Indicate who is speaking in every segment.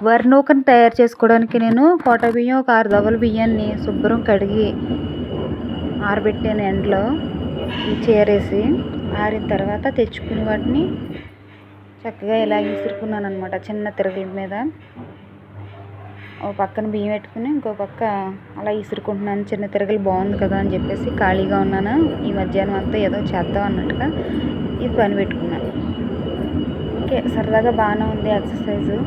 Speaker 1: వరి నూకను తయారు చేసుకోవడానికి నేను కోటా బియ్యం ఒక 6 దవ్వల బియ్యాన్ని శుభ్రం కడిగి ఆరబెట్టాను ఎండలో ఈ చీరేసి. ఆరిన తర్వాత తెచ్చుకుని వాటిని చక్కగా ఇలా విసురుకున్నాను అనమాట చిన్న తిరగల మీద. ఓ పక్కన బియ్యం పెట్టుకుని ఇంకో పక్క అలా విసురుకుంటున్నాను. చిన్న తిరగలు బాగుంది కదా అని చెప్పేసి ఖాళీగా ఉన్నాను. ఈ మధ్యాహ్నం అంతా ఏదో చేద్దాం అన్నట్టుగా ఈ పని పెట్టుకున్నాను. ఓకే, సరదాగా బాగానే ఉంది ఎక్సర్సైజు.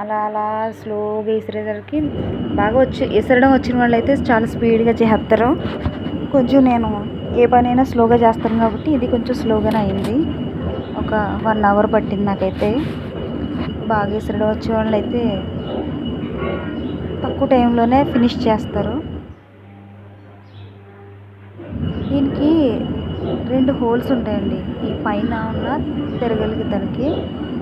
Speaker 1: అలా అలా స్లోగా విసిరేసరికి బాగా విసరడం వచ్చిన వాళ్ళు అయితే చాలా స్పీడ్గా చేస్తారు. కొంచెం నేను ఏ పనైనా స్లోగా చేస్తాను కాబట్టి ఇది కొంచెం స్లోగానే అయింది. ఒక 1 అవర్ పట్టింది నాకైతే. బాగా విసరడం వచ్చే వాళ్ళు అయితే తక్కువ టైంలోనే ఫినిష్ చేస్తారు. దీనికి 2 హోల్స్ ఉంటాయండి. ఈ పైన ఉన్న తిరగలికి దానికి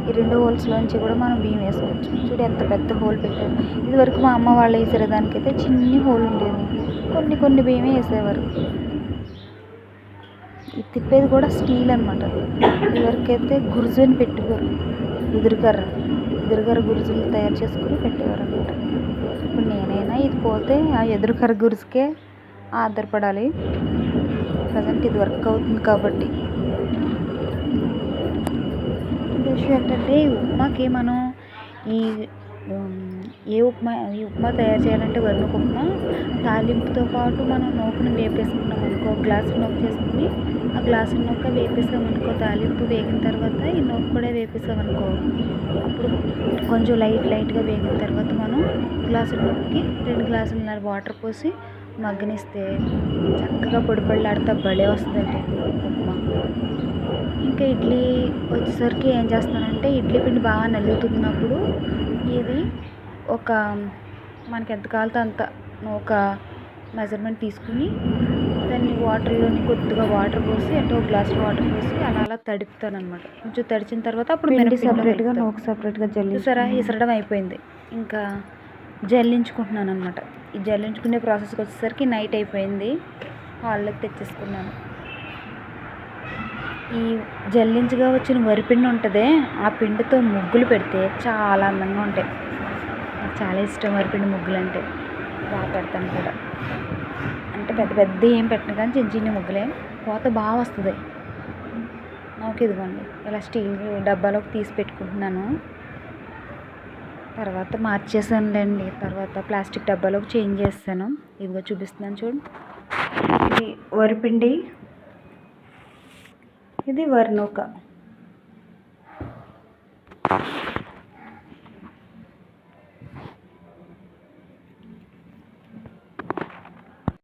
Speaker 1: ఈ 2 హోల్స్లోంచి కూడా మనం బియ్యం వేసుకోవచ్చు. చూడు ఎంత పెద్ద హోల్ పెట్టారు. ఇదివరకు మా అమ్మ వాళ్ళు వేసేదానికైతే చిన్ని హోల్ ఉండేది. కొన్ని బియ్యమే వేసేవారు. ఇది తిప్పేది కూడా స్టీల్ అనమాట. ఇదివరకు అయితే గురుజు అని పెట్టేవారు. ఎదురుకర్ర గురుజులు తయారు చేసుకుని పెట్టేవారు అనమాట. ఇప్పుడు నేనైనా ఇది పోతే ఆ ఎదురుకర్ర గురుజుకే ఆధారపడాలి. ప్రజెంట్ ఇది వర్క్ అవుతుంది కాబట్టి. విషయం ఏంటంటే ఉప్మాకి మనం ఈ ఉప్మా తయారు చేయాలంటే వరి నూక ఉప్మా తాలింపుతో పాటు మనం నూకను వేపేసుకున్నాం అనుకో, గ్లాసు నూక చేసుకుని ఆ గ్లాసు నూక వేపేసామనుకో, తాలింపు వేగిన తర్వాత ఈ నూక కూడా వేపేసామనుకో, అప్పుడు కొంచెం లైట్గా వేగిన తర్వాత మనం గ్లాసు నూకకి 2 గ్లాసుల వాటర్ పోసి మగ్గనిస్తే చక్కగా పొడిపొడిలాడుతా భలే వస్తుందండి ఉప్మా. ఇంకా ఇడ్లీ వచ్చేసరికి ఏం చేస్తానంటే ఇడ్లీ పిండి బాగా నలుగుతున్నప్పుడు ఇది ఒక మనకి ఎంత కావాలో అంత ఒక మెజర్మెంట్ తీసుకుని దాన్ని వాటర్లోని కొద్దిగా వాటర్ పోసి అంటే ఒక గ్లాసులో వాటర్ పోసి అలా తడుపుతాను అనమాట. కొంచెం తడిచిన తర్వాత అప్పుడు పిండి సపరేట్గా నూక సపరేట్గా చూసారా విసరడం అయిపోయింది. ఇంకా జల్లించుకుంటున్నాను అనమాట. ఈ జల్లించుకునే ప్రాసెస్కి వచ్చేసరికి నైట్ అయిపోయింది. హాల్లోకి తెచ్చేసుకున్నాను. ఈ జల్లించగా వచ్చిన వరిపిండి ఉంటుంది, ఆ పిండితో ముగ్గులు పెడితే చాలా అందంగా ఉంటాయి. నాకు చాలా ఇష్టం వరిపిండి ముగ్గులు అంటే. బాగా పెడతాను కూడా. అంటే పెద్ద ఏం పెట్టను కానీ చిన్న ముగ్గులే. పోత బాగా వస్తుంది. నాకు ఇదిగోండి ఇలా స్టీల్ డబ్బాలోకి తీసి పెట్టుకుంటున్నాను. తర్వాత మార్చేసానులేండి. తర్వాత ప్లాస్టిక్ డబ్బాలోకి చేంజ్ చేస్తాను. ఇదిగో చూపిస్తున్నాను చూడు. ఇది వరిపిండి, ఇది వరి నూక.